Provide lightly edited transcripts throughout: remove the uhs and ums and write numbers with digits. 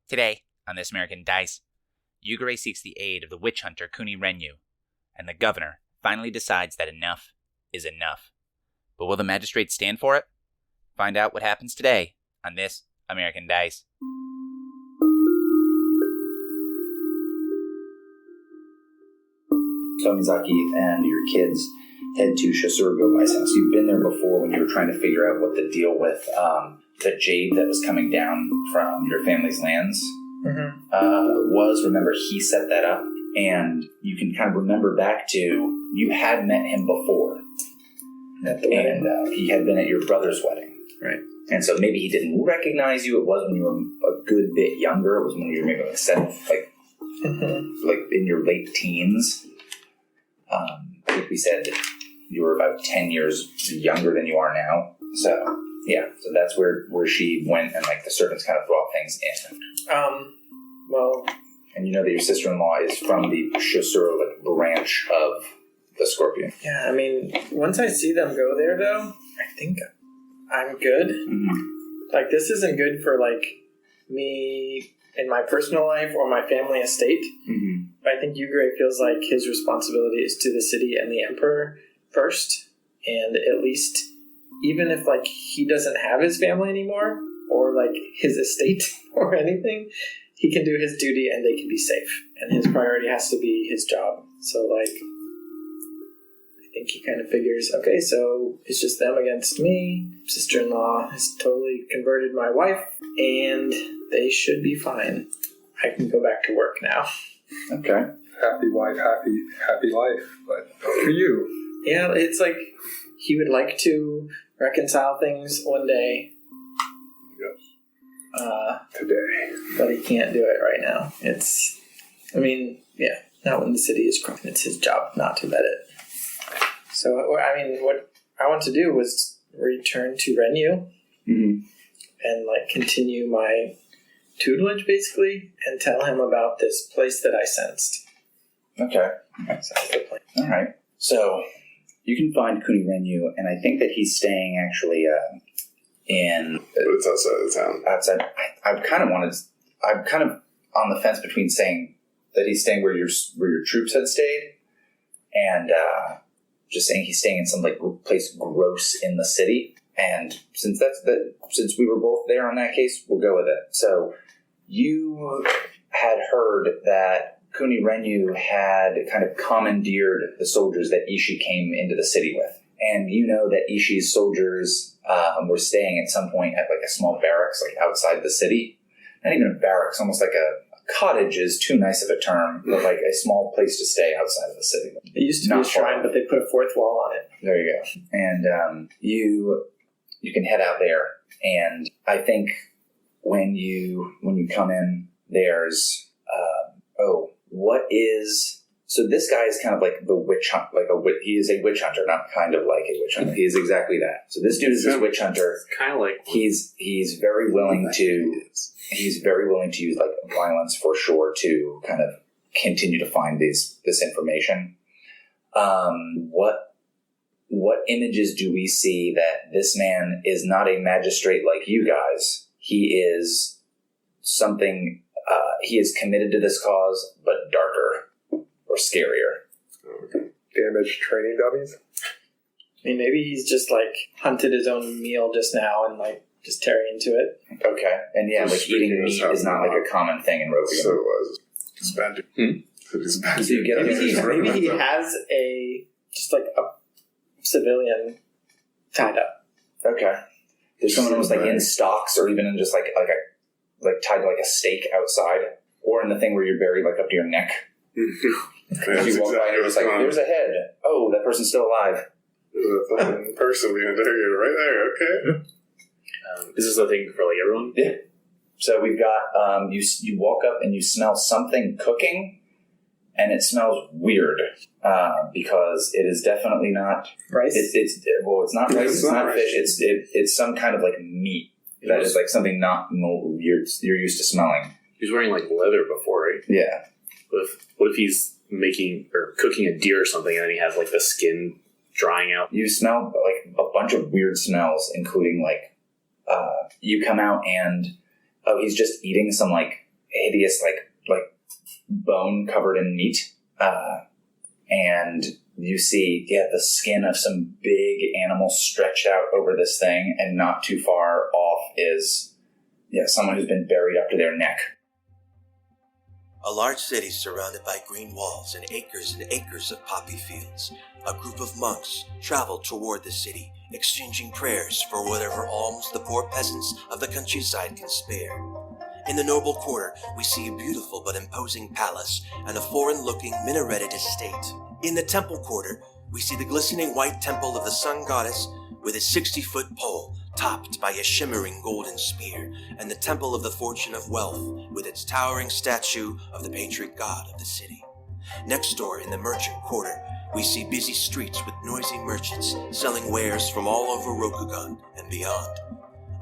Today, on This American Dice, Yugare seeks the aid of the witch hunter Kuni Renyu, and the governor finally decides that enough is enough. But will the magistrates stand for it? Find out what happens today on This American Dice. Tomizaki and your kids head to Shosuro Gobai's house. You've been there before when you were trying to figure out what the deal with the jade that was coming down from your family's lands was. Remember, he set that up, and you can kind of remember back to you had met him before. At the wedding. And he had been at your brother's wedding. Right. And so maybe he didn't recognize you. It was when you were a good bit younger. It was when you were maybe like in your late teens. I think we said you were about 10 years younger than you are now. So, yeah. So that's where she went, and like the servants kind of brought things in. Well... And you know that your sister-in-law is from the Shosuro branch of the Scorpion. Yeah, I mean, once I see them go there, though, I think I'm good. Mm-hmm. Like, this isn't good for, like, me in my personal life or my family estate. Mm-hmm. I think Yugare feels like his responsibility is to the city and the emperor first. And at least, even if, like, he doesn't have his family anymore or, like, his estate or anything, he can do his duty and they can be safe. And his priority has to be his job. So, like... I think he kind of figures, okay, so it's just them against me. Sister-in-law has totally converted my wife, and they should be fine. I can go back to work now. Okay. Happy wife, happy life, but not for you. Yeah, it's like he would like to reconcile things one day. Yes. Today. But he can't do it right now. Not when the city is crying. It's his job not to let it. So, I mean, what I want to do was return to Renyu and, like, continue my tutelage, basically, and tell him about this place that I sensed. Okay. Sounds the plan. All right. So, you can find Kuni Renyu, and I think that he's staying, actually, in... But it's outside of the town. Outside. I'm kind of on the fence between saying that he's staying where your troops had stayed, and... just saying he's staying in some like place gross in the city, and since we were both there on that case, we'll go with it. So you had heard that Kuni Renyu had kind of commandeered the soldiers that Ishi came into the city with, and you know that Ishi's soldiers were staying at some point at like a small barracks like outside the city. Not even a barracks, almost like a cottage is too nice of a term, but like a small place to stay outside of the city. It used to be a shrine, but they put a fourth wall on it. There you go. And you can head out there, and I think when you come in, there's so this guy is kind of like the witch hunt, he is a witch hunter, not kind of like a witch hunter. He is exactly that. So this dude is this witch hunter. Kind of like he's very willing to. He's very willing to use like violence for sure to kind of continue to find this information. What images do we see that this man is not a magistrate like you guys? He is something. He is committed to this cause, but darker or scarier. Okay. Damaged training dummies. I mean, maybe he's just like hunted his own meal just now and like. Just tear into it. Okay. And yeah, like eating meat is not like a common thing in Rokugan. So it was spending. So you get maybe he has just like a civilian tied up. Okay. There's someone almost like in stocks, or even in just like tied to like a stake outside, or in the thing where you're buried like up to your neck. You walk by and you're just like, there's a head. Oh, that person's still alive. The fucking person being interrogated right there. Okay. Is this a thing for like everyone? Yeah. So we've got you walk up and you smell something cooking, and it smells weird because it is definitely not rice. It's not rice. It's not fish. It's some kind of like meat that is like something not you're used to smelling. He was wearing like leather before, right? Yeah. What if he's making or cooking a deer or something, and then he has like the skin drying out? You smell like a bunch of weird smells, including like you come out and he's just eating some like hideous, like bone covered in meat. And you see, the skin of some big animal stretched out over this thing, and not too far off is, someone who's been buried up to their neck. A large city surrounded by green walls and acres of poppy fields. A group of monks traveled toward the city, exchanging prayers for whatever alms the poor peasants of the countryside can spare. In the noble quarter, we see a beautiful but imposing palace and a foreign-looking minareted estate. In the temple quarter, we see the glistening white temple of the sun goddess with its 60-foot pole topped by a shimmering golden spear, and the temple of the fortune of wealth with its towering statue of the patriot god of the city. Next door, in the merchant quarter, we see busy streets with noisy merchants selling wares from all over Rokugan and beyond.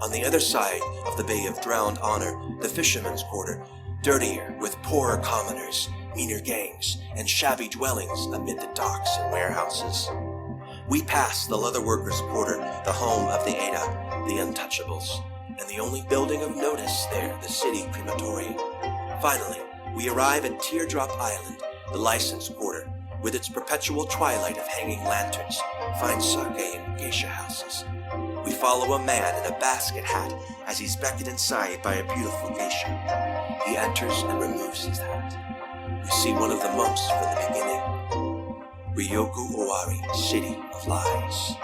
On the other side of the Bay of Drowned Honor, the fisherman's quarter, dirtier with poorer commoners, meaner gangs, and shabby dwellings amid the docks and warehouses. We pass the leather workers' quarter, the home of the Hida, the Untouchables, and the only building of notice there, the city crematorium. Finally, we arrive at Teardrop Island, the license quarter, with its perpetual twilight of hanging lanterns, fine sake and geisha houses. We follow a man in a basket hat as he's beckoned inside by a beautiful geisha. He enters and removes his hat. We see one of the monks from the beginning. Ryoko Owari, City of Lies.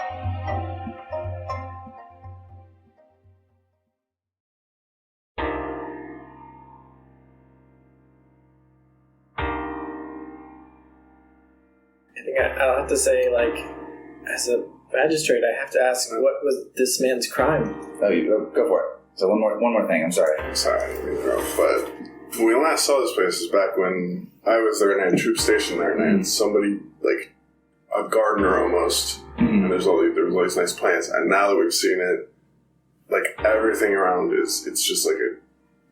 I think I'll have to say, as a magistrate, I have to ask, what was this man's crime? Oh, you go for it. So one more thing. I'm sorry. I'm sorry, I didn't mean to interrupt, but when we last saw this place was back when I was there and I had troops stationed there, and I had somebody, a gardener almost, and there was all these nice plants, and now that we've seen it, everything around it's just like a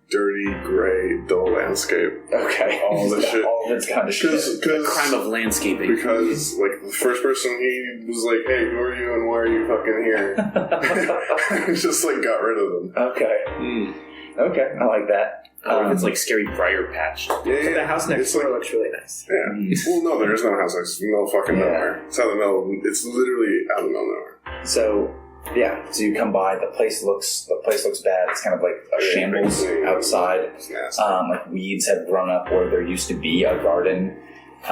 dirty, gray, dull landscape. Okay. All the shit. All of it's kind of shit. The crime of landscaping. Because, the first person, he was like, hey, who are you and why are you fucking here? Just, got rid of them. Okay. Okay, I like that. It's Scary Briar Patch. Yeah. The house next door looks really nice. Yeah. Well, no, there is no house next door. No fucking nowhere. It's out of the middle. It's literally out of the middle of nowhere. So you come by. The place looks bad. It's kind of like a shambles outside. It's nasty. Weeds have grown up where there used to be a garden. A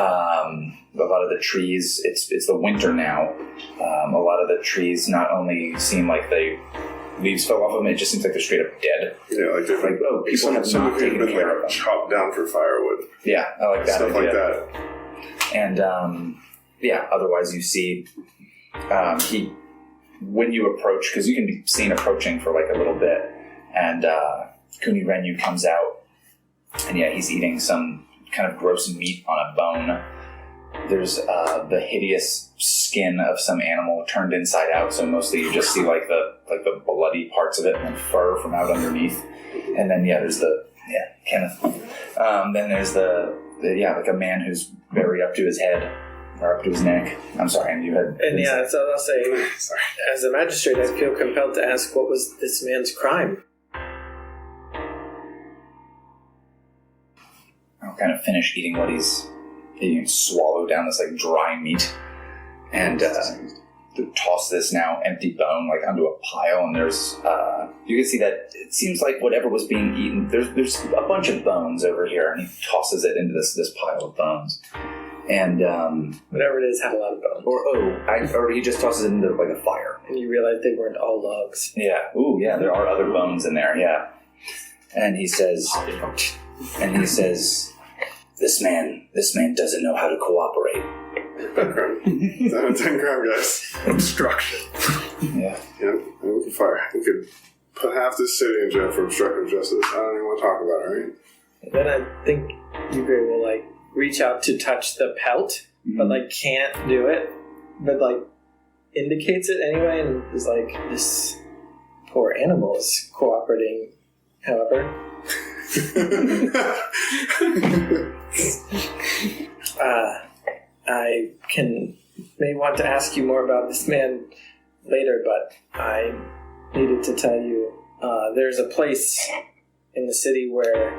lot of the trees. It's the winter now. A lot of the trees not only seem like leaves fell off of them, it just seems like they're straight up dead. Yeah, people have not taken care of them. Chopped down for firewood. Yeah, I like that Stuff idea. like that. And, otherwise you see, when you approach, because you can be seen approaching for a little bit, and Kuni Renyu comes out, and he's eating some kind of gross meat on a bone. There's the hideous skin of some animal turned inside out, so mostly you just see the bloody parts of it and fur from out underneath. And then there's Kenneth. Then there's a man who's buried up to his head or up to his neck. I'm sorry, and you had. And so I'll say, as a magistrate, I feel compelled to ask, what was this man's crime? I'll kind of finish eating what he's eating and swallow down this dry meat, and toss this now empty bone onto a pile. And there's you can see that it seems like whatever was being eaten. There's a bunch of bones over here, and he tosses it into this pile of bones. And whatever it is had a lot of bones. Or he just tosses it into a fire. And you realize they weren't all logs. Yeah. Ooh, yeah. There are other bones in there. Yeah. And he says. This man doesn't know how to cooperate. 10 crime. 10 crime, guys. Obstruction. Yeah. Yeah, we could fire. We could put half this city in jail for obstructive justice. I don't even want to talk about it, right? And then I think Yugare will reach out to touch the pelt, but can't do it, but indicates it anyway, and is this poor animal is cooperating, however. I may want to ask you more about this man later, but I needed to tell you there's a place in the city where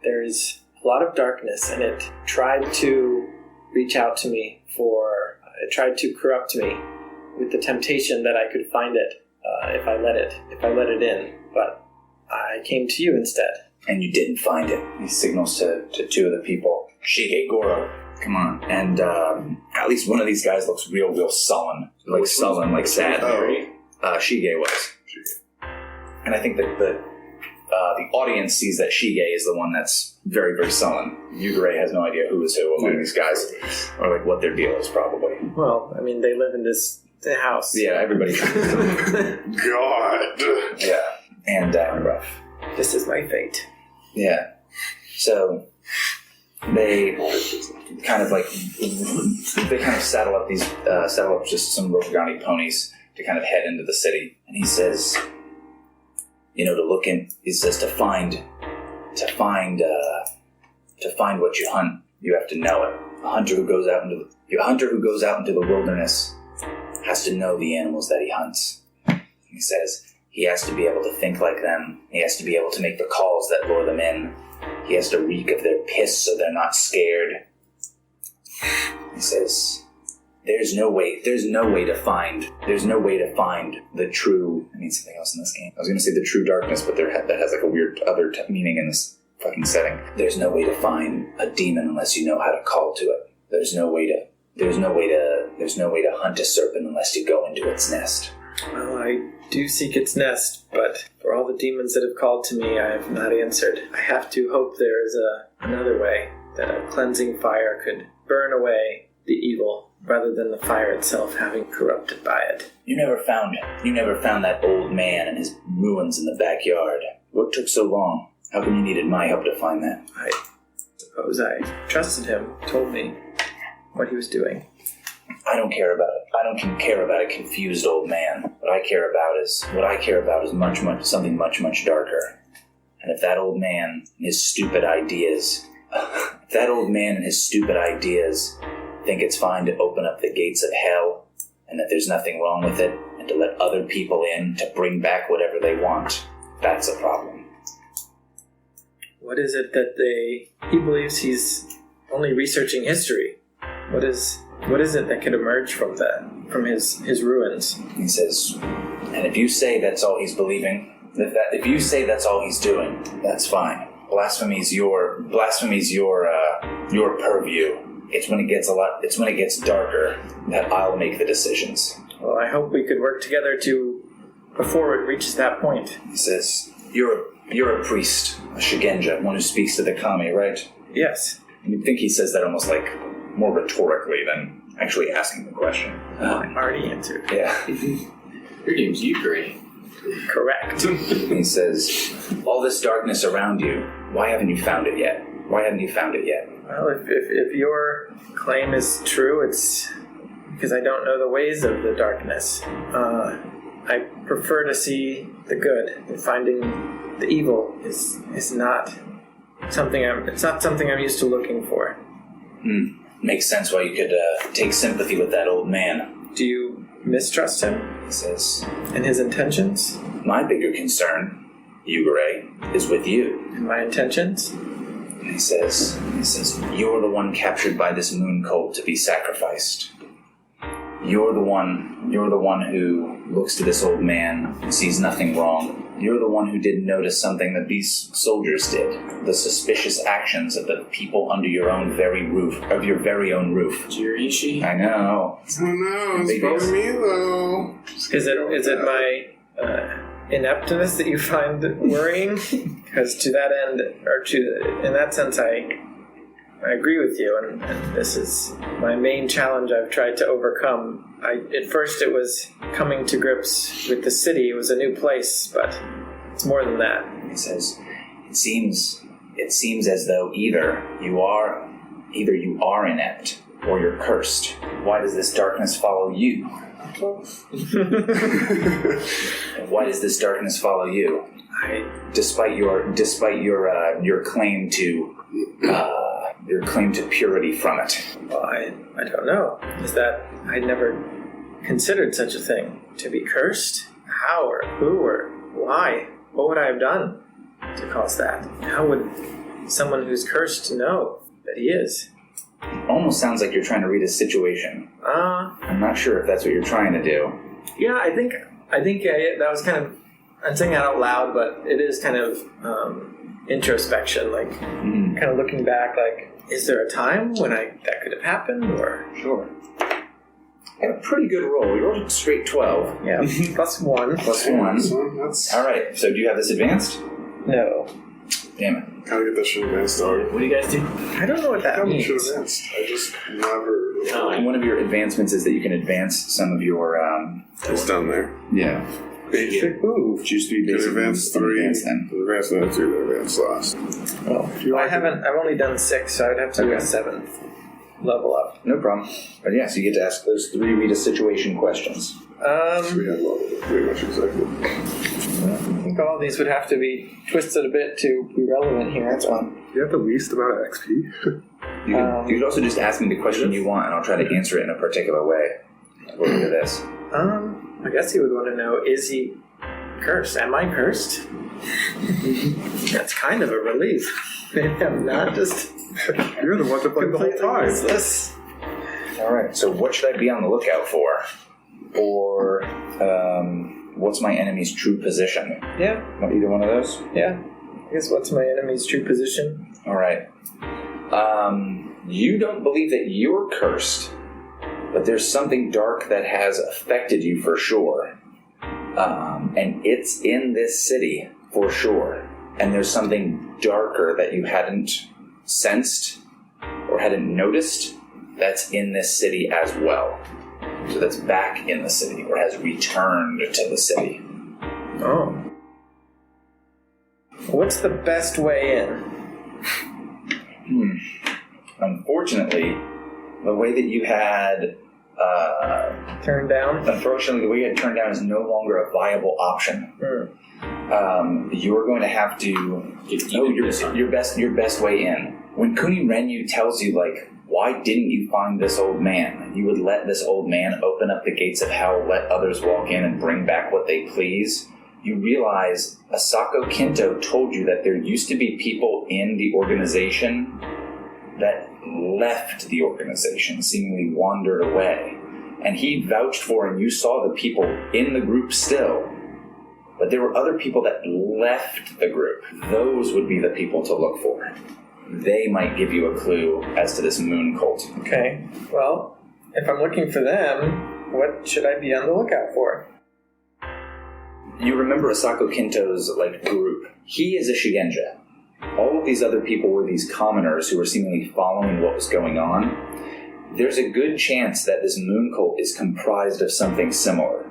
there is a lot of darkness, and it tried to reach out to me it tried to corrupt me with the temptation that I could find it if I let it in. But I came to you instead. And you didn't find it. He signals to two of the people. Shige, Goro, come on. And at least one of these guys looks real sullen. Like sullen, like sad. Shige was. And I think that the audience sees that Shige is the one that's very, very sullen. Yugare has no idea who is who among these guys. Or like what their deal is, probably. Well, I mean, they live in this house. Yeah, everybody. God. Yeah. And rough. This is my fate. Yeah. So they kind of saddle up just some Rokugani ponies to kind of head into the city. And he says, to find what you hunt, you have to know it. A hunter who goes out into the wilderness has to know the animals that he hunts. He says he has to be able to think like them. He has to be able to make the calls that lure them in. He has to reek of their piss so they're not scared. He says there's no way to find the true. I mean something else in this game. I was going to say the true darkness, but that has like a weird other meaning in this fucking setting. There's no way to find a demon unless you know how to call to it. There's no way to hunt a serpent unless you go into its nest. Well, I do seek its nest, but for all the demons that have called to me, I have not answered. I have to hope there is another way, that a cleansing fire could burn away the evil, rather than the fire itself having corrupted by it. You never found that old man and his ruins in the backyard. What took so long? How come you needed my help to find that? I suppose I trusted him, told me what he was doing. I don't care about it. I don't care about a confused old man. What I care about is something much darker. And if that old man and his stupid ideas, think it's fine to open up the gates of hell, and that there's nothing wrong with it, and to let other people in to bring back whatever they want, that's a problem. What is it that he believes he's only researching history? What is it that could emerge from his ruins? He says, and if you say that's all he's believing, if you say that's all he's doing, that's fine. Blasphemy's your purview. It's when it gets darker that I'll make the decisions. Well, I hope we could work together before it reaches that point. He says, you're a priest, a Shigenja, one who speaks to the kami, right? Yes. You'd think he says that almost like more rhetorically than actually asking the question. I already answered. Yeah. Your name's Yugare. Correct. He says, all this darkness around you, why haven't you found it yet? Well, if your claim is true, it's because I don't know the ways of the darkness. I prefer to see the good, and finding the evil is not something I'm used to looking for. Makes sense why you could take sympathy with that old man. Do you mistrust him? He says, And his intentions? my bigger concern, Yugare, is with you. And my intentions? And he says, you're the one captured by this moon cult to be sacrificed. You're the one who looks to this old man and sees nothing wrong. You're the one who didn't notice something that these soldiers did. The suspicious actions of the people under your very own roof. Dear Ishi. I know. Oh no, it's probably me though. Is it my ineptness that you find worrying? Because to that end, in that sense, I agree with you, and this is my main challenge I've tried to overcome. At first it was coming to grips with the city. It was a new place, but it's more than that. He says, it seems as though either you are inept or you're cursed. Why does this darkness follow you? Why does this darkness follow you? Despite your claim to purity from it. Well, I don't know. I'd never considered such a thing. To be cursed? How or who or why? What would I have done to cause that? How would someone who's cursed know that he is. Almost sounds like you're trying to read a situation. I'm not sure if that's what you're trying to do. Yeah, I think that was kind of, I'm saying that out loud, but it is kind of introspection, like kind of looking back, like, is there a time when that could have happened, or? Sure. I had a pretty good roll. We rolled a straight 12. Yeah, plus 1. Plus 1. So that's Alright, so do you have this advanced? No. Damn it. how to get that shit advanced, dog. What do you guys do? I don't know what that How means. shit advanced? I just never. And one of your advancements is that you can advance some of your, It's down there. yeah. Basic move. Choose 3 Can basic advance moves and 3. advance them. Advance then 3, then advance last. Oh, I've only done 6, so I'd have to do a 7th level up. No problem. But yeah, so you get to ask those 3 read a situation questions. So we have level pretty much exactly. I think all of these would have to be twisted a bit to be relevant here. That's fine. Do you have the least amount of XP? You could also just ask me the question you want, and I'll try to answer it in a particular way. According to this. I guess he would want to know, is he cursed? Am I cursed? That's kind of a relief. I'm not just You're the one that played the whole time. useless. Alright, so what should I be on the lookout for? Or, what's my enemy's true position? Yeah, Want either one of those? yeah. I guess what's my enemy's true position? Alright. You don't believe that you're cursed, but there's something dark that has affected you for sure. And it's in this city for sure. And there's something darker that you hadn't sensed or hadn't noticed that's in this city as well. So that's back in the city or has returned to the city. Oh. What's the best way in? Unfortunately, the way that you had Turned down? unfortunately, the way you had turned down is no longer a viable option. You're going to have to your best way in. When Kuni Renyu tells you, like, why didn't you find this old man? You would let this old man open up the gates of hell, let others walk in and bring back what they please. You realize Asako Kinto told you that there used to be people in the organization that left the organization, seemingly wandered away. And he vouched for, and you saw the people in the group still, but there were other people that left the group. Those would be the people to look for. They might give you a clue as to this moon cult. Okay. Well, if I'm looking for them, what should I be on the lookout for? You remember Asako Kinto's, group. He is a Shigenja. All of these other people were these commoners who were seemingly following what was going on. There's a good chance that this moon cult is comprised of something similar,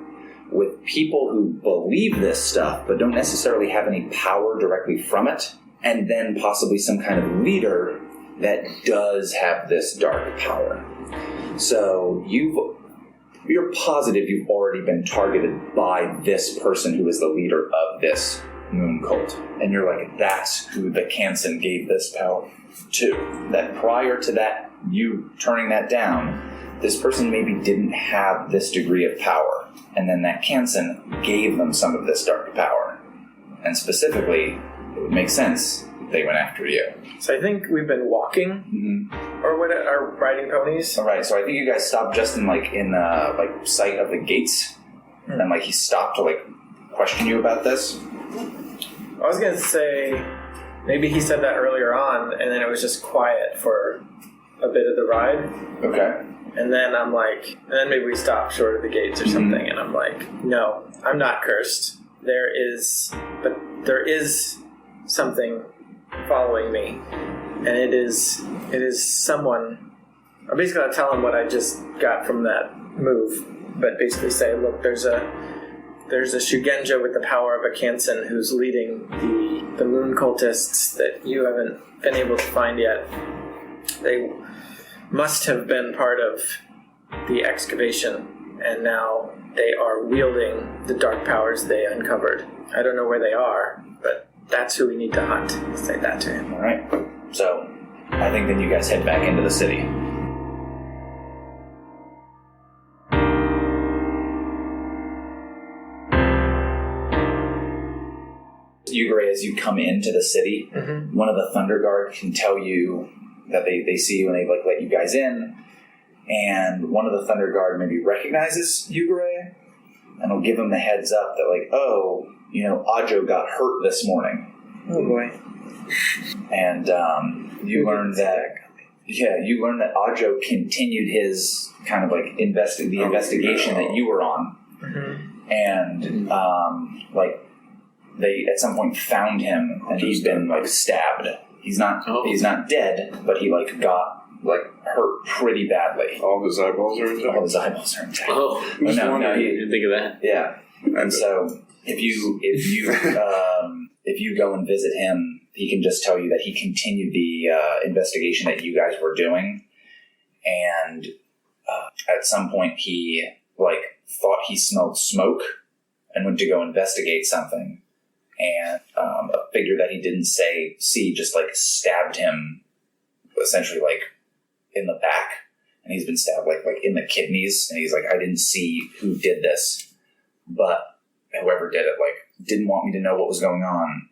with people who believe this stuff but don't necessarily have any power directly from it, and then possibly some kind of leader that does have this dark power. So you're positive you've already been targeted by this person who is the leader of this moon cult. And you're like, that's who the Kansen gave this power to. That prior to that, you turning that down, this person maybe didn't have this degree of power. And then that Kansen gave them some of this dark power. And specifically, it would make sense they went after you. So I think we've been walking, or what? Are riding ponies? All right, so I think you guys stopped just in sight of the gates, and he stopped to question you about this. I was gonna say maybe he said that earlier on, and then it was just quiet for a bit of the ride. Okay. And then I'm like, and then maybe we stopped short of the gates or something, and I'm like, no, I'm not cursed. There is something following me, and it is someone. I'm basically gonna tell him what I just got from that move, but basically say, look, there's a Shugenja with the power of a Kansen who's leading the moon cultists that you haven't been able to find yet. They must have been part of the excavation, and now they are wielding the dark powers they uncovered. I don't know where they are, but that's who we need to hunt. Say that to him. All right. So I think then you guys head back into the city. Yugare, as you come into the city, one of the Thunder Guard can tell you that they see you and they like let you guys in, and one of the Thunder Guard maybe recognizes Yugare and will give him the heads up that like, oh, you know, Ajo got hurt this morning. Oh boy. And you learn that Ajo continued his kind of like investigation that you were on. And like they at some point found him and he's been like stabbed. He's not dead, but he like got like hurt pretty badly. All of his eyeballs are intact? All of his eyeballs are intact. Oh, no, I didn't think of that. Yeah. And so if you go and visit him, he can just tell you that he continued the investigation that you guys were doing, and at some point he like thought he smelled smoke and went to go investigate something, and a figure that he didn't see just like stabbed him, essentially like in the back, and he's been stabbed like in the kidneys, and he's like, I didn't see who did this, but whoever did it like didn't want me to know what was going on.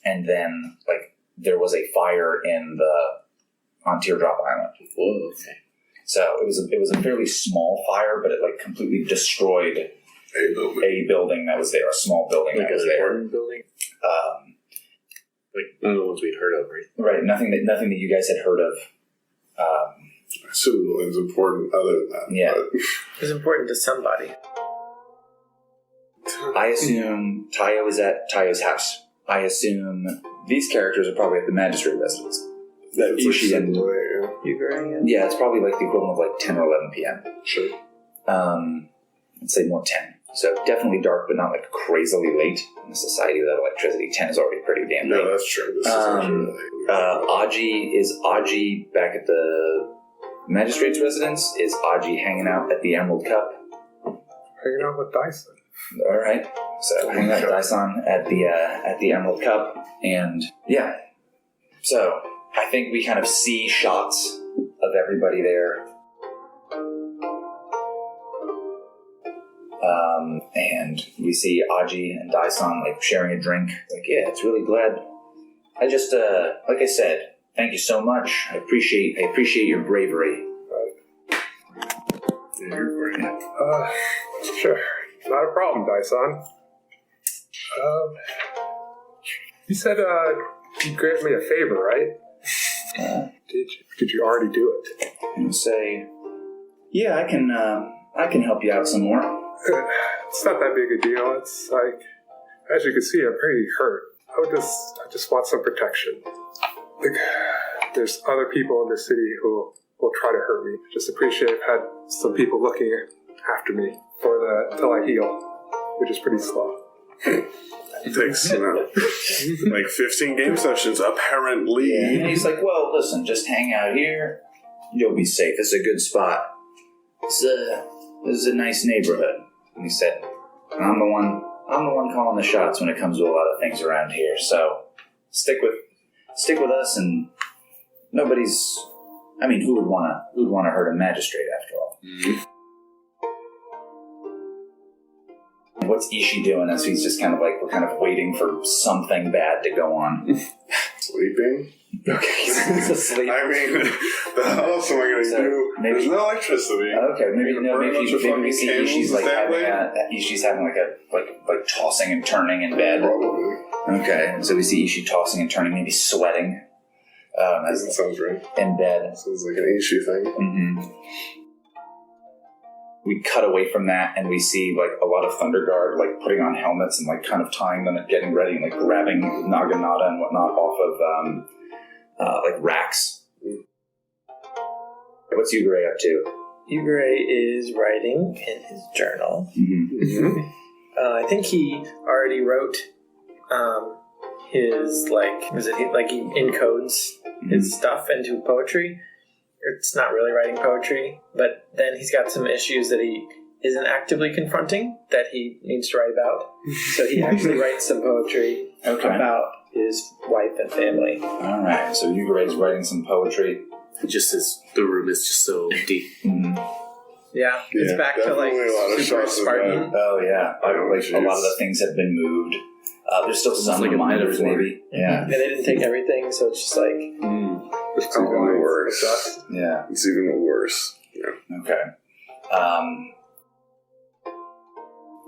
And then like there was a fire on Teardrop Island. Whoa, okay. So it was a fairly small fire, but it like completely destroyed a building that was there, a small building like that was there. Apartment building? Like none of the ones we'd heard of, right? Right, nothing that you guys had heard of. I assume it was important other than that. Yeah. It was important to somebody. I assume Taiyo is at Taiyo's house. I assume these characters are probably at the magistrate residence. That's Ishi like and Yugare. yeah, it's probably like the equivalent of like 10 or 11 p.m. Sure. I'd say more 10. So definitely dark, but not like crazily late. In a society without electricity, 10 is already pretty damn late. No, that's true. This is actually Aji back at the magistrate's residence? Is Aji hanging out at the Emerald Cup? Hanging out with Dyson. All right. So hanging out with Dyson at the Emerald Cup, and yeah. So I think we kind of see shots of everybody there. And we see Aji and Dyson like sharing a drink. Like, yeah, it's really glad. I just, like I said, thank you so much. I appreciate your bravery. Sure. Not a problem, Dyson. You said you granted me a favor, right? Did you already do it? And say, yeah, I can help you out some more. It's not that big a deal. It's like, as you can see, I'm pretty hurt. I just want some protection. Like, there's other people in the city who will try to hurt me. Just appreciate I've had some people looking after me till I heal, which is pretty slow. It takes, like 15 game sessions, apparently. Yeah. And he's like, well, listen, just hang out here. You'll be safe. It's a good spot. This is a nice neighborhood. And he said, I'm the one calling the shots when it comes to a lot of things around here. So stick with us, and nobody's. I mean, who would want to hurt a magistrate after all? Mm-hmm. What's Ishi doing as he's just kind of like, we're kind of waiting for something bad to go on? Sleeping? Okay, he's asleep. I mean, the hell else am I going to do? There's no electricity. Okay, maybe we see Ishi's like Ishi's having like tossing and turning in bed. Probably. Okay, so we see Ishi tossing and turning, maybe sweating. That sounds right. In bed. Sounds like an Ishi thing. Mm-hmm. We cut away from that, and we see like a lot of Thunder Guard like putting on helmets and like kind of tying them and getting ready and like grabbing Naginata and whatnot off of like racks. What's Yugare up to? Yugare is writing in his journal. Mm-hmm. Mm-hmm. I think he already wrote his he encodes his stuff into poetry. It's not really writing poetry, but then he's got some issues that he isn't actively confronting that he needs to write about. So he actually writes some poetry about his wife and family. All right, so Yugare is writing some poetry. The room is just so empty. Mm-hmm. Yeah, it's back to like super Spartan. Oh yeah, a lot of the things have been moved. There's still some like a reminders, metaphor. maybe. Yeah. And they didn't take everything, so it's just like It's even worse. Yeah. It's even worse. Yeah. Okay.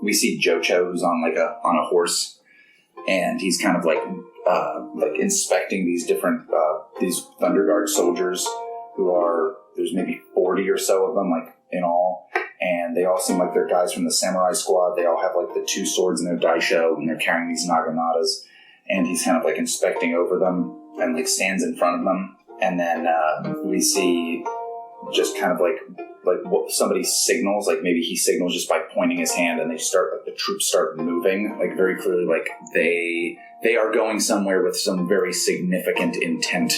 We see Jocho, who's on a horse, and he's kind of like inspecting these different these Thunder Guard soldiers who are, there's maybe 40 or so of them, like in all, and they all seem like they're guys from the samurai squad. They all have like the 2 swords in their daisho, and they're carrying these naganatas, and he's kind of like inspecting over them and like stands in front of them, and then we see just kind of like what somebody signals, like maybe he signals just by pointing his hand, and the troops start moving, like very clearly, like they are going somewhere with some very significant intent.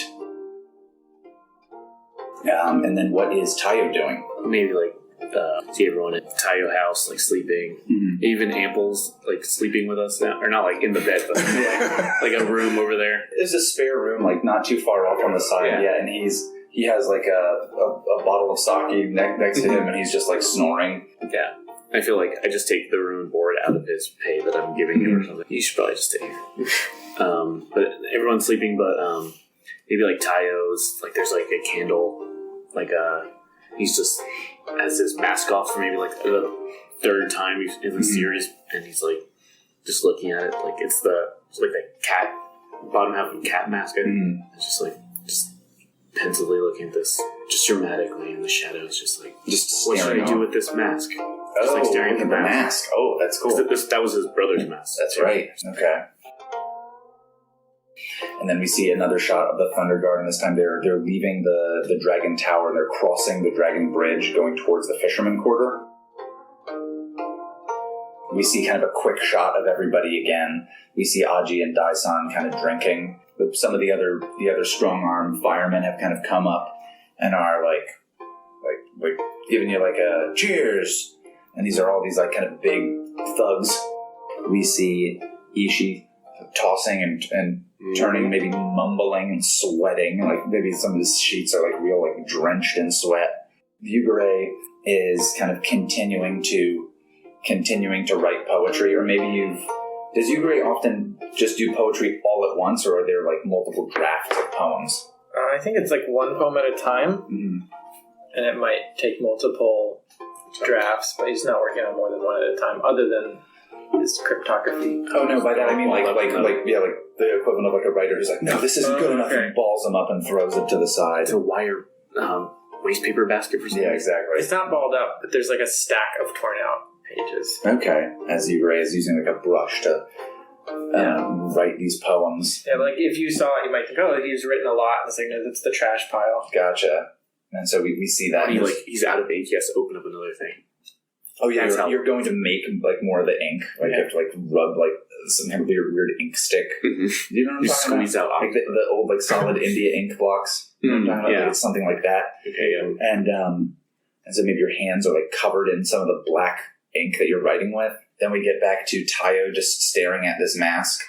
And then what is Taiyo doing? Maybe like see everyone at Taiyo house like sleeping. Mm-hmm. Even Ample's like sleeping with us now, or not like in the bed, but like a room over there. There's a spare room, like not too far off on the side, and he has like a bottle of sake next to him, and he's just like snoring. Yeah. I feel like I just take the room and board out of his pay that I'm giving him or something. You should probably just stay here. But everyone's sleeping, but maybe like Taiyo's, like there's like a candle, like he's just has his mask off for maybe like the 3rd time in the series, and he's like just looking at it, like it's like the cat, bottom half of the cat mask. It's just like, pensively looking at this, just dramatically in the shadows, just what should I do with this mask? Just like staring at the mask. Oh, that's cool. That was his brother's mask. That's right. Okay. And then we see another shot of the Thunder Guard, and this time they're leaving the Dragon Tower, and they're crossing the Dragon Bridge, going towards the Fisherman Quarter. We see kind of a quick shot of everybody again. We see Aji and Dai-san kind of drinking. But some of the other strong-arm firemen have kind of come up and are like giving you like a cheers. And these are all these like kind of big thugs. We see Ishi tossing and turning, maybe mumbling and sweating. Like maybe some of his sheets are like real like drenched in sweat. Yugare is kind of continuing to write poetry, or maybe does Yugare often just do poetry all at once, or are there like multiple drafts of poems? I think it's like one poem at a time, and it might take multiple drafts, but he's not working on more than one at a time, other than his cryptography. Oh no, by that I mean like the equivalent of like a writer who's like, no, this isn't good enough, and balls them up and throws it to the side. It's a wire waste paper basket for something. Yeah, exactly. It's not balled up, but there's like a stack of torn out pages. Okay, as Yugare is using like a brush to write these poems. Yeah, like if you saw it, you might think, oh, he's written a lot. It's like, no, that's the trash pile. Gotcha. And so we see that. When he's out of ink, he has to open up another thing. Oh yeah, you're going to make like more of the ink. Like you have to like rub like some kind of weird ink stick. Mm-hmm. Do you know what I'm talking squeeze about? out like the old like solid India ink blocks. Yeah, it's something like that. Okay, yeah. And so maybe your hands are like covered in some of the black ink that you're writing with. Then we get back to Taiyo just staring at this mask,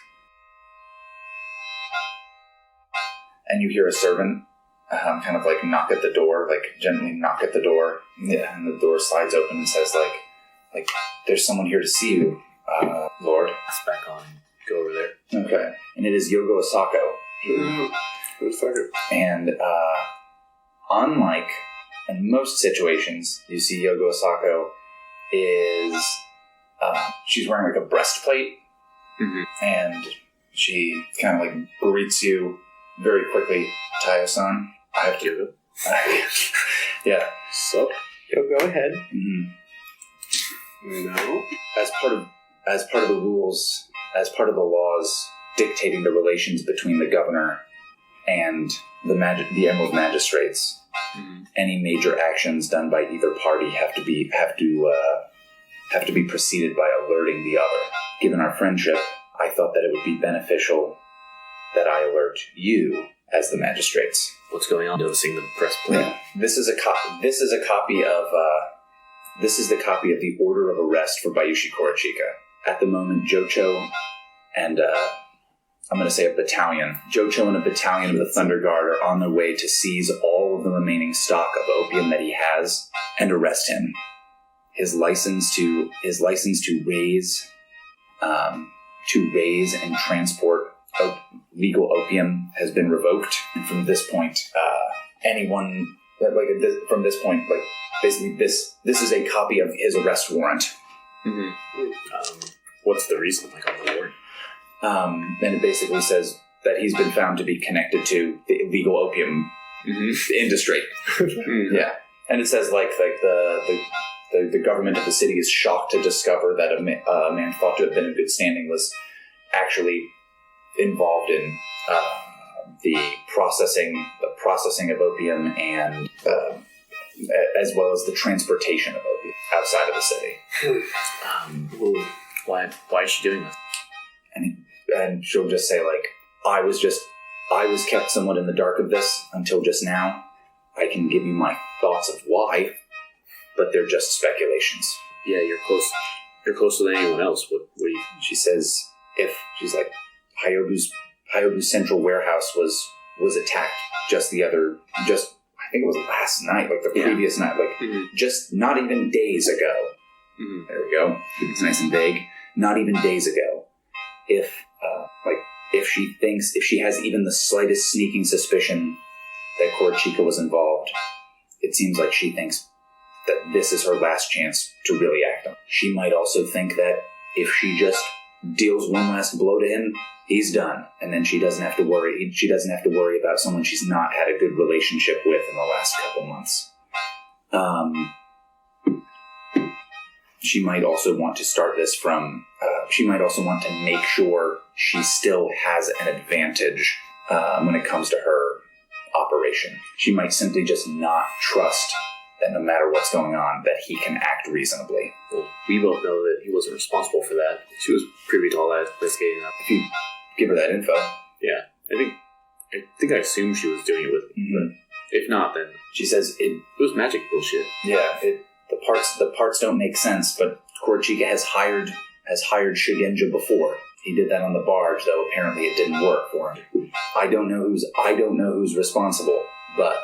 and you hear a servant kind of like knock at the door, like gently knock at the door. Yeah, and the door slides open and says like there's someone here to see you, Lord. It's back on. Go over there. Okay, and it is Yogo Asako. And unlike in most situations, you see Yogo Asako is she's wearing like a breastplate, and she kind of like greets you very quickly, Taiyo-san. I have to. Yeah. So, go ahead. No. As part of the rules, as part of the laws dictating the relations between the governor and the Emerald Magistrates, any major actions done by either party have to be preceded by alerting the other. Given our friendship, I thought that it would be beneficial that I alert you as the magistrates. What's going on? Noticing the breastplate. Yeah. This is the copy of the order of arrest for Bayushi Korochika. At the moment, Jocho and I'm going to say a battalion. Jocho and a battalion of the Thunder Guard are on their way to seize all of the remaining stock of opium that he has and arrest him. His license to raise to raise and transport legal opium has been revoked, and from this point, basically this is a copy of his arrest warrant. What's the reason, like, on the warrant? And it basically says that he's been found to be connected to the illegal opium industry. Yeah, and it says like the government of the city is shocked to discover that a man thought to have been in good standing was actually involved in the processing of opium and as well as the transportation of opium outside of the city. Why is she doing this? And she'll just say like, I was kept somewhat in the dark of this until just now. I can give you my thoughts of why, but they're just speculations. Yeah, you're closer than anyone else. What do you? She says, she's like, Hayobu's central warehouse was attacked I think it was last night, like the previous night, like just not even days ago. There we go. It's nice and vague. Not even days ago. If she has even the slightest sneaking suspicion that Korochika was involved, it seems like she thinks that this is her last chance to really act on. She might also think that if she just deals one last blow to him, he's done, and then she doesn't have to worry. She doesn't have to worry about someone she's not had a good relationship with in the last couple months. She might also want to start this from. She might also want to make sure she still has an advantage when it comes to her operation. She might simply just not trust that no matter what's going on, that he can act reasonably. Well, we both know that he wasn't responsible for that. She was privy to all that investigating up. If you give her that info. Yeah, I think I assumed she was doing it with me, but if not, then she says it was magic bullshit. Yeah, the parts don't make sense, but Korochika has hired Shigenja before. He did that on the barge, though apparently it didn't work for him. I don't know who's responsible, but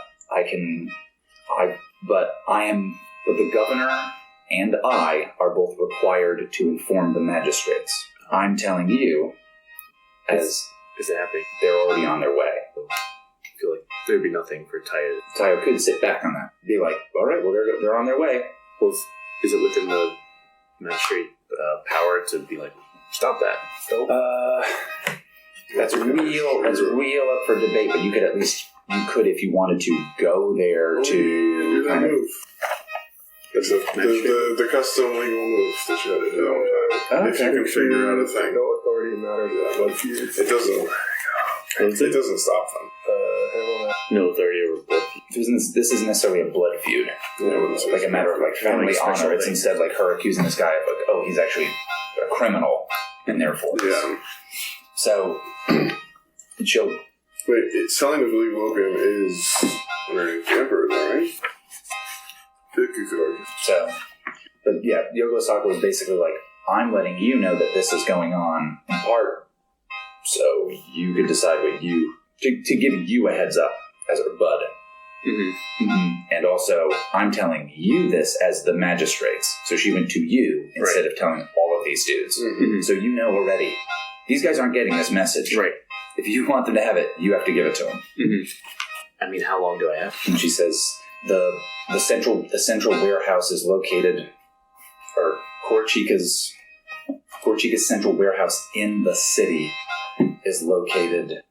the governor and I are both required to inform the magistrates. I'm telling you, is it happening? They're already on their way. I feel like there'd be nothing for Taiyo. Taiyo could sit back on that. Be like, all right, well, they're on their way. Well, is it within the magistrate power to be like, stop that? That's real up for debate, but you could if you wanted to go there to kind of move. It's the custom legal move that you had to do all the time. If you can figure out a thing. No authority matters. It doesn't. It doesn't stop them. No authority over blood feud. This isn't necessarily a blood feud. It's like a matter of like family honor. It's instead like her accusing this guy of like, oh, he's actually a criminal, and therefore. Yeah. So she'll. Wait, selling of illegal opium is underneath the emperor, though, right? So, but yeah, Yogo Sako is basically like, I'm letting you know that this is going on in part, so you could decide what to give you a heads up as a bud. And also, I'm telling you this as the magistrates. So she went to you instead of telling all of these dudes. So you know already, these guys aren't getting this message. Right. If you want them to have it, you have to give it to them. I mean, how long do I have? And she says the central warehouse is located, or Korochika's central warehouse in the city is located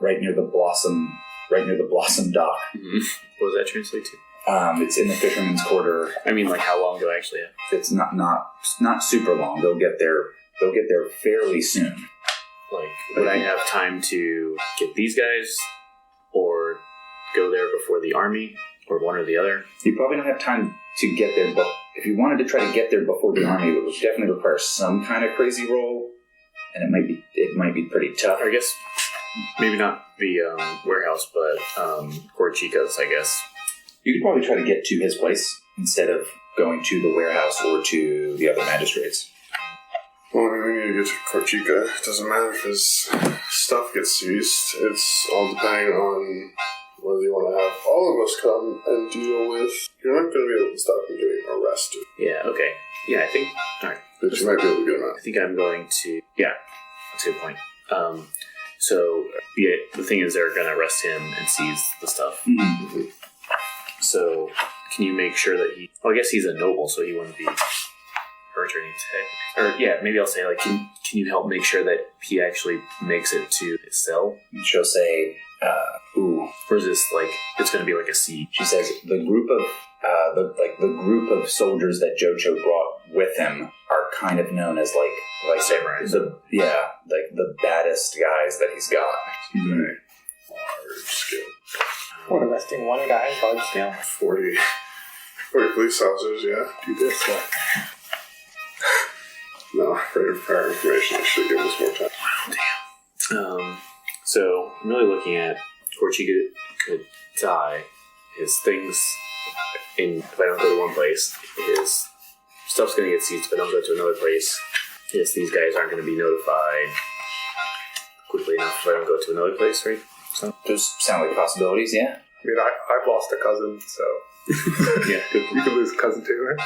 right near the Blossom Dock. What does that translate to? It's in the Fisherman's Quarter. I mean, like, how long do I actually have? It's not super long. They'll get there fairly soon. Like, would I have time to get these guys, or go there before the army, or one or the other? You probably don't have time to get there, but if you wanted to try to get there before the army, it would definitely require some kind of crazy roll, and it might be pretty tough. I guess maybe not the warehouse, but Korochika's, I guess. You could probably try to get to his place instead of going to the warehouse or to the other magistrates. Well, we need to get to Korochika. It doesn't matter if his stuff gets seized. It's all depending on whether you want to have all of us come and deal with. You're not going to be able to stop him getting arrested. Yeah, okay. Yeah, I think. Alright. They She might be able to get him out. I think I'm going to... Yeah, that's a good point. So, yeah, the thing is they're going to arrest him and seize the stuff. Mm-hmm. So, can you make sure that he... Well, I guess he's a noble, so he wouldn't be hurt or anything. Or, yeah, maybe I'll say, like, can you help make sure that he actually makes it to his cell? She'll say, ooh. Or is this, like, it's going to be like a siege? She says, the group of soldiers that Jocho brought with him are kind of known as, like samurais. The baddest guys that he's got. Mm-hmm. Large scale. What, arresting one guy, large scale? 40 police officers, yeah. Do this, No, for prior information, I should give us more time. Wow, damn. So, I'm really looking at Torchiga could die. His things, if I don't go to one place, his stuff's going to get seized. If I don't go to another place, these guys aren't going to be notified quickly enough if I don't go to another place, right? So those sound like possibilities, yeah. I mean, I've lost a cousin, so yeah, good. You could lose a cousin too, right?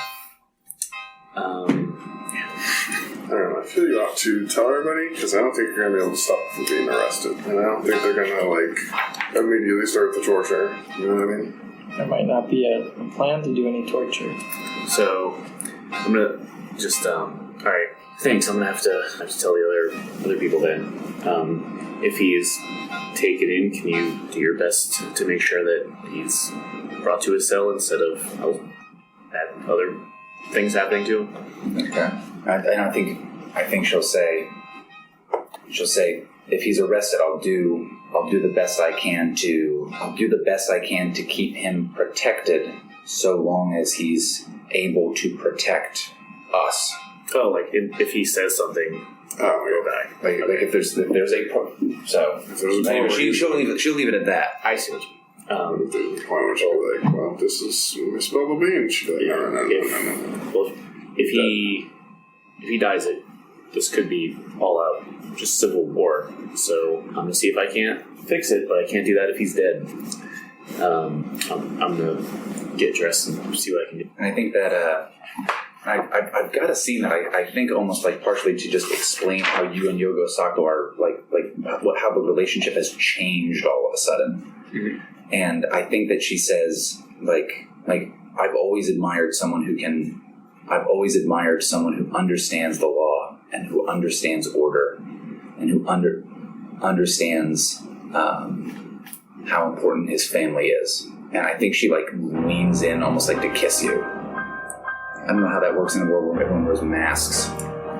I don't know, I feel you ought to tell everybody, because I don't think you're going to be able to stop them from being arrested. And I don't think they're going to, immediately start the torture. You know what I mean? There might not be a plan to do any torture. So, I'm going to just, alright, thanks. I'm going to have to tell the other people then. If he's taken in, can you do your best to make sure that he's brought to his cell instead of other things happening to him? Okay. I think she'll say, if he's arrested, I'll do the best I can to keep him protected, so long as he's able to protect us. Oh, like if he says something, go back. Like if there's a anyway, she'll leave it at that. I see what you mean. There's a point where she'll be like, well, this is misspelled the bean. She'll be like, no. Well, if he dies, this could be all out just civil war. So I'm gonna see if I can't fix it, but I can't do that if he's dead. I'm gonna get dressed and see what I can do. And I think that I've got a scene that I think almost like partially to just explain how you and Yogo Sako are how the relationship has changed all of a sudden. Mm-hmm. And I think that she says like I've always admired someone who understands the law and who understands order and who understands how important his family is. And I think she leans in almost like to kiss you. I don't know how that works in a world where everyone wears masks.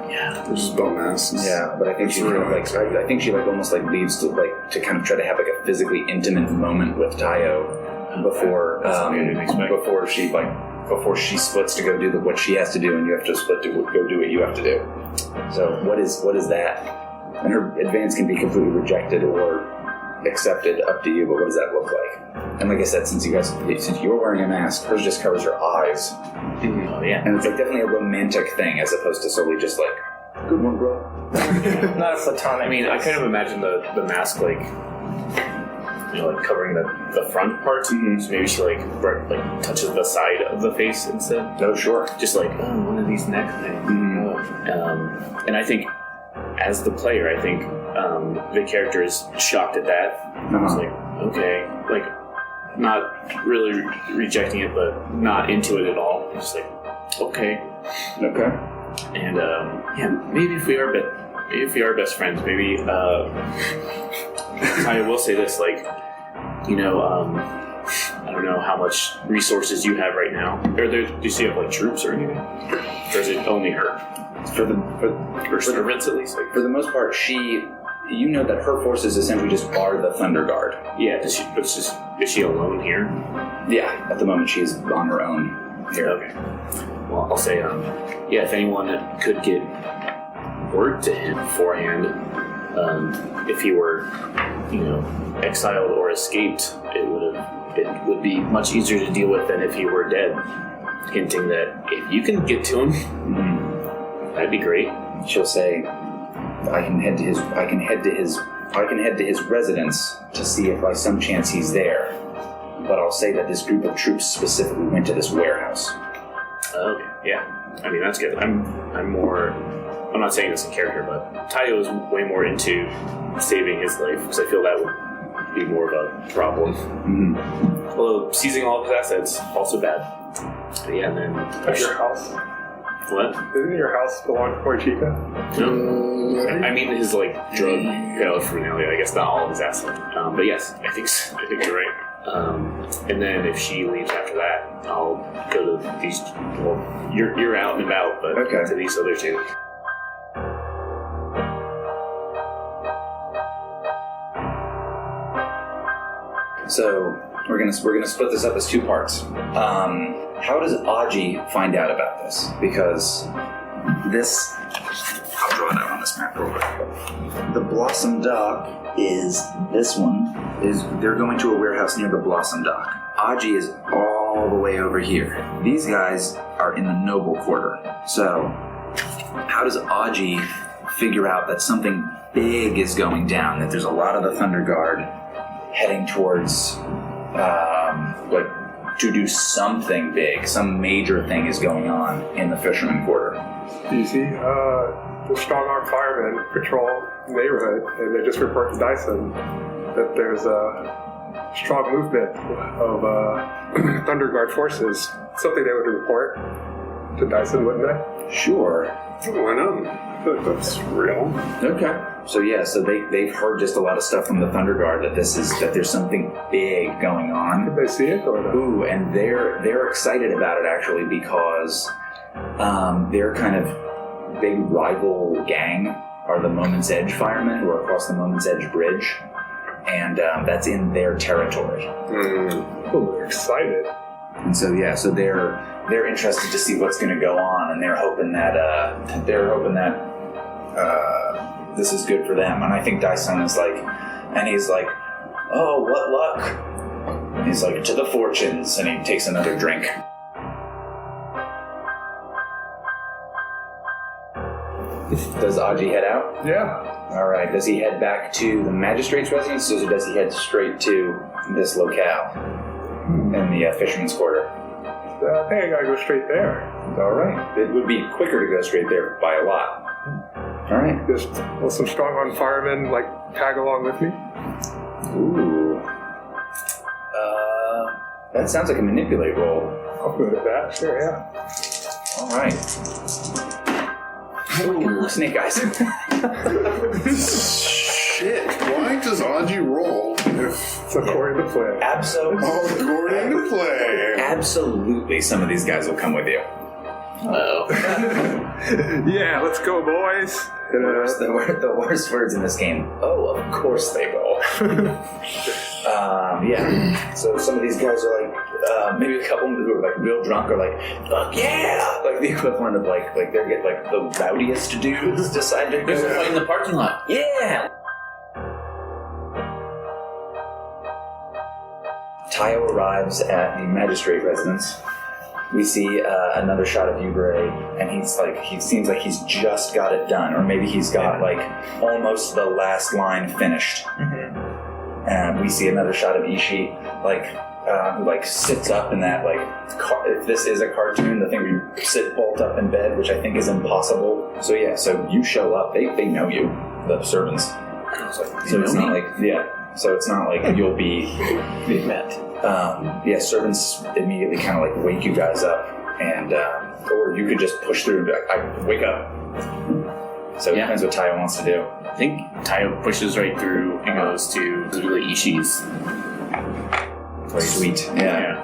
Yeah, They're just bum masks. Yeah, but I think she I think she almost leaves to kind of try to have a physically intimate moment with Taiyo before she splits to go do what she has to do, and you have to split to go do what you have to do. So what is that? And her advance can be completely rejected or accepted, up to you. But what does that look like? And like I said, since you're wearing a mask, hers just covers her eyes. Oh yeah, And it's like definitely a romantic thing as opposed to solely just like, good one, bro. Not a platonic. I mean, I kind of imagine the mask covering the front part. Mm-hmm. So maybe she touches the side of the face instead. Oh, sure. Just one of these neck things. Mm-hmm. And I think, as the player, the character is shocked at that. It's like, okay, not really rejecting it, but not into it at all. Just like, okay. Okay. And maybe if we are best friends, maybe I will say this, I don't know how much resources you have right now. Do you see have troops or anything? Or is it only her? For servants at least? For the most part, you know that her forces essentially just are the Thunder Guard. Yeah, is she alone here? Yeah, at the moment she's on her own here. Okay. Well, I'll say, if anyone could get word to him beforehand, if he were, exiled or escaped, it would be much easier to deal with than if he were dead. Hinting that if you can get to him, that'd be great. She'll say, I can head to his residence to see if by some chance he's there. But I'll say that this group of troops specifically went to this warehouse. Okay, yeah. I mean, that's good. I'm not saying this in character, but Taiyo is way more into saving his life, because I feel that would be more of a problem. Mm-hmm. Although seizing all of his assets, also bad. But yeah, and then... That's your house. What? Doesn't your house belong to Chica? No. I mean his, like, drug paraphernalia, I guess, not all of his assets. But yes, I think you're right. And then if she leaves after that, I'll go to these... Well, you're out and about, but to these other two. So we're gonna split this up as two parts. How does Aji find out about this? Because this, I'll draw it out on this map real quick. The Blossom Dock is this one. They're going to a warehouse near the Blossom Dock. Aji is all the way over here. These guys are in the Noble Quarter. So how does Aji figure out that something big is going down? That there's a lot of the Thunder Guard heading towards, to do something big. Some major thing is going on in the Fisherman Quarter. Easy. The strong-arm firemen patrol the neighborhood, and they just report to Dyson that there's a strong movement of Thunder Guard forces. Something they would report to Dyson, wouldn't they? Sure. Why not? I feel like that's real. Okay. So they've heard just a lot of stuff from the Thunder Guard that there's something big going on. Did they see it or not? Ooh, and they're excited about it actually because their kind of big rival gang are the Moment's Edge firemen who are across the Moment's Edge Bridge, and that's in their territory. Oh, they're excited. And so they're interested to see what's going to go on, and they're hoping that this is good for them. And I think Dyson is like, and he's like, oh, what luck? And he's like, to the fortunes, and he takes another drink. Does Aji head out? Yeah. All right. Does he head back to the magistrate's residence, or does he head straight to this locale in the fisherman's quarter? I think I gotta go straight there. All right. It would be quicker to go straight there by a lot. All right. Just will some strong-arm firemen tag along with me? Ooh. That sounds like a manipulate roll. I'll go to that. Sure, yeah. All right. Ooh, snake eyes. Shit. Why does Aji roll if It's according to plan. according to plan? Absolutely, some of these guys will come with you. Uh-oh. Yeah, let's go, boys. The worst words in this game. Oh, of course they will. Yeah. So some of these guys are like, maybe a couple who are like real drunk are like, fuck yeah! Like the equivalent of like they get like the rowdiest dudes decide to There's a go. fight in the parking lot. Yeah. Taiyo arrives at the magistrate residence. We see another shot of Yugare, and he seems like he's just got it done, or maybe he's got like almost the last line finished. Mm-hmm. And we see another shot of Ishi, who sits up in that if this is a cartoon, the thing where you sit bolt up in bed, which I think is impossible. So yeah, so you show up, they know you, the servants. So it's not So it's not like you'll be met. Servants immediately kind of like wake you guys up, and or you could just push through and be like, wake up. So it depends what Taiyo wants to do. I think Taiyo pushes right through and goes to Ishi's. Sweet. Yeah.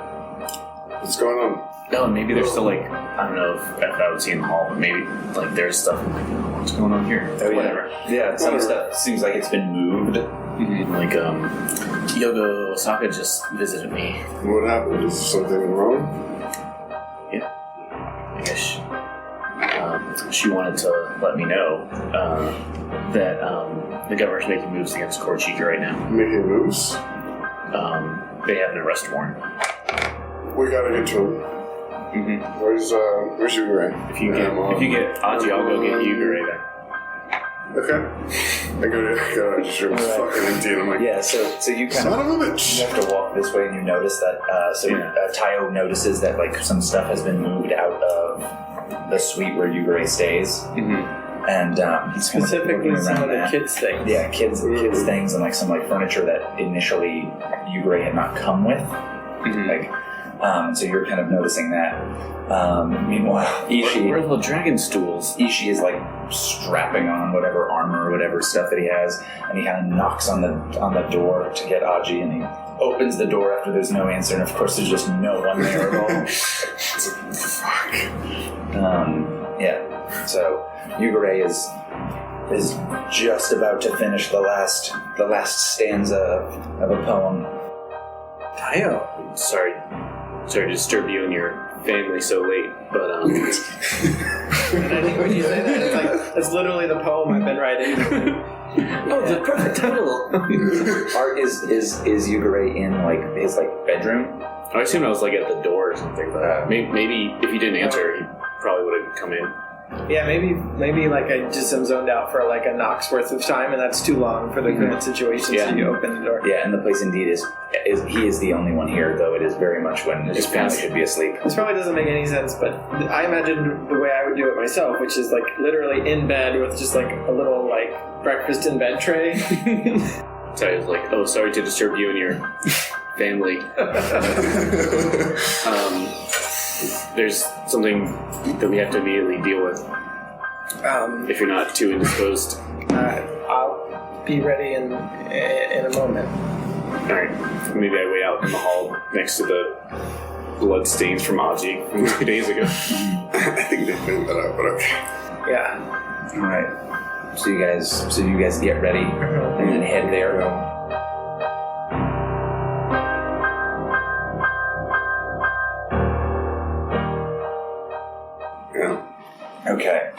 What's going on? No, and maybe there's still I don't know if I would see in the hall, but maybe there's stuff what's going on here? Oh, whatever. Yeah, some stuff seems like it's been moved. Mm-hmm. Yogo Osaka just visited me. What happened? Is something wrong? Yeah. I guess she wanted to let me know that the governor's making moves against Korchika right now. Making moves? They have an arrest warrant. We gotta get to him. Mm-hmm. Where's Yugare? If you get Aji, I'll go get Yugare then. Okay. I go to just fucking empty, and I'm like, yeah. So you kind son of a bitch. you have to walk this way and you notice that, Taiyo notices that, like, some stuff has been moved out of the suite where Yugare stays. And he's specifically some of the kids' things. Yeah, kids things and, like, some, like, furniture that initially Yugare had not come with. So you're kind of noticing that. Meanwhile, Ishi... Where are the dragon stools? Ishi is, like, strapping on whatever armor or whatever stuff that he has, and he kind of knocks on the door to get Aji, and he opens the door after there's no answer, and of course there's just no one there at all. Fuck. So Yugare is just about to finish the last stanza of a poem. Taiyo. Sorry to disturb you and your family so late, but And I think when you say that, it's like, that's literally the poem I've been writing. Oh, the perfect title. Art is Yugare in, like, his, like, bedroom? I assumed I was, like, at the door or something, but maybe if you didn't answer, he probably would have come in. Yeah, maybe like I just am zoned out for like a knock's worth of time, and that's too long for the current situation. Yeah. So you open the door. Yeah, and the place indeed is he is the only one here, though it is very much when his family should be asleep. This probably doesn't make any sense, but I imagined the way I would do it myself, which is like literally in bed with just like a little like breakfast in bed tray. So I was like, oh, sorry to disturb you and your family. There's something that we have to immediately deal with. If you're not too indisposed. I'll be ready in a moment. Alright, maybe I wait out in the hall next to the blood stains from Aji from 2 days ago. I think they figured that out, but okay. Yeah. Alright. So you guys get ready and then head there. Okay,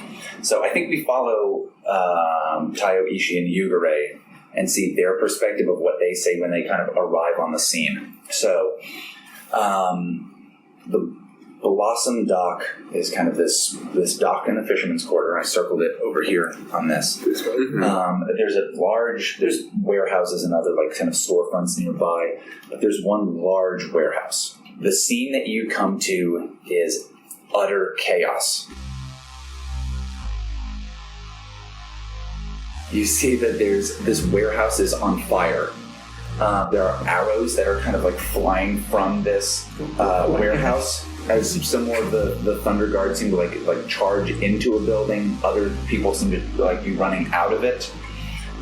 so I think we follow Taiyo, Ishi, and Yugare and see their perspective of what they say when they kind of arrive on the scene. So, the Blossom Dock is kind of this dock in the Fisherman's Quarter. I circled it over here on this. There's warehouses and other like kind of storefronts nearby, but there's one large warehouse. The scene that you come to is utter chaos. You see that this warehouse is on fire. There are arrows that are kind of like flying from this warehouse as some more of the Thunder Guard seem to like charge into a building. Other people seem to like be running out of it.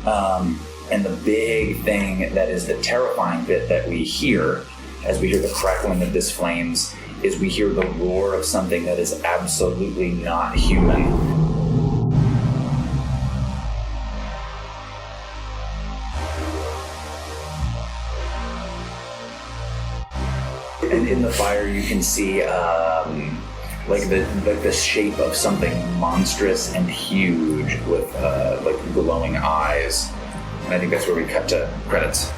And the big thing that is the terrifying bit that we hear as we hear the crackling of this flames is we hear the roar of something that is absolutely not human. And in the fire, you can see the shape of something monstrous and huge with like glowing eyes. And I think that's where we cut to credits.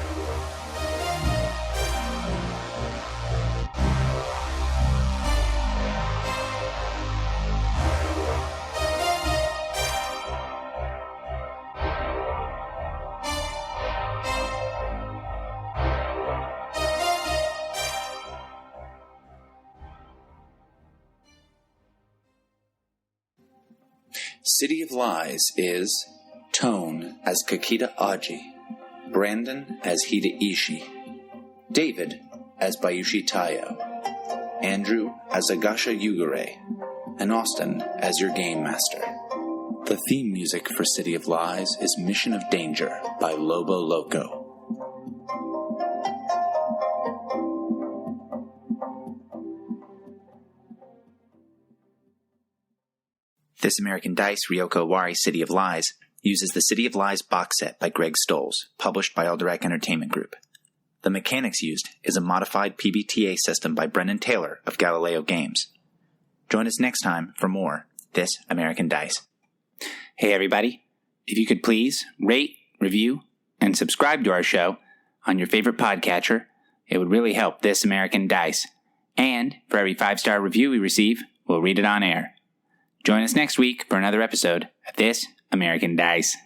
City of Lies is Toan as Kakita Aji, Branden as Hida Ishi, David as Bayushi Taiyo, Andrew as Agasha Yugare, and Austin as your Game Master. The theme music for City of Lies is Mission of Danger by Lobo Loco. This American Dice Ryoko Owari City of Lies uses the City of Lies box set by Greg Stolz, published by Alderac Entertainment Group. The mechanics used is a modified PBTA system by Brendan Taylor of Galileo Games. Join us next time for more This American Dice. Hey everybody, if you could please rate, review, and subscribe to our show on your favorite podcatcher, it would really help This American Dice. And for every 5-star review we receive, we'll read it on air. Join us next week for another episode of This American Dice.